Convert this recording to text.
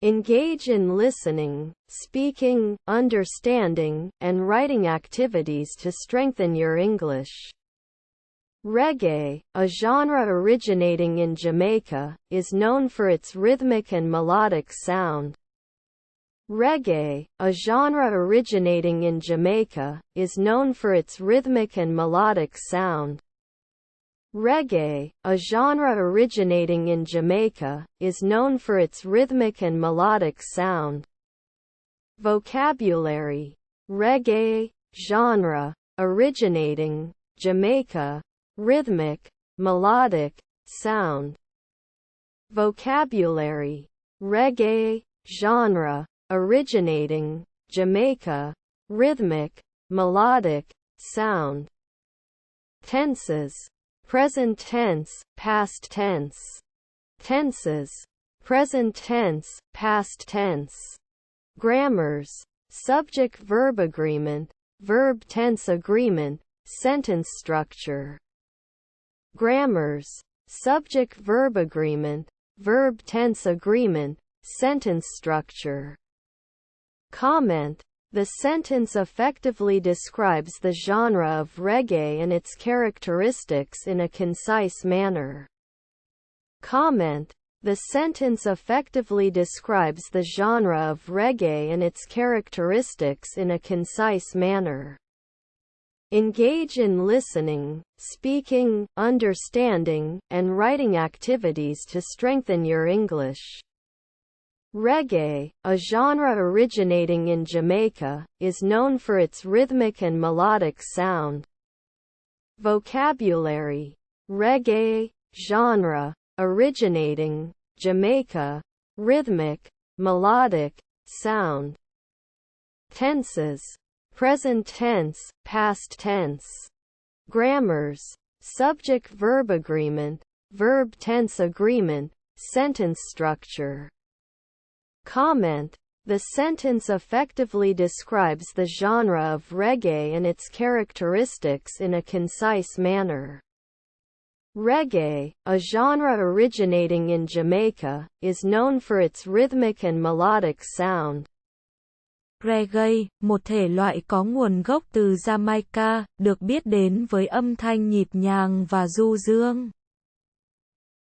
Engage in listening, speaking, understanding, and writing activities to strengthen your English. Reggae, a genre originating in Jamaica, is known for its rhythmic and melodic sound. Reggae, a genre originating in Jamaica, is known for its rhythmic and melodic sound. Reggae, a genre originating in Jamaica, is known for its rhythmic and melodic sound. Vocabulary. Reggae, genre, originating, Jamaica, rhythmic, melodic, sound. Vocabulary. Reggae, genre, originating, Jamaica, rhythmic, melodic, sound. Tenses. Present tense, past tense. Tenses. Present tense, past tense. Grammars. Subject-verb agreement, verb-tense agreement, sentence structure. Grammars. Subject-verb agreement, verb-tense agreement, sentence structure. Comment. The sentence effectively describes the genre of reggae and its characteristics in a concise manner. Comment. The sentence effectively describes the genre of reggae and its characteristics in a concise manner. Engage in listening, speaking, understanding, and writing activities to strengthen your English. Reggae, a genre originating in Jamaica, is known for its rhythmic and melodic sound. Vocabulary. Reggae, genre, originating, Jamaica, rhythmic, melodic, sound. Tenses. Present tense, past tense. Grammars. Subject-verb agreement, verb-tense agreement, sentence structure. Comment. The sentence effectively describes the genre of reggae and its characteristics in a concise manner. Reggae, a genre originating in Jamaica, is known for its rhythmic and melodic sound. Reggae, một thể loại có nguồn gốc từ Jamaica, được biết đến với âm thanh nhịp nhàng và du dương.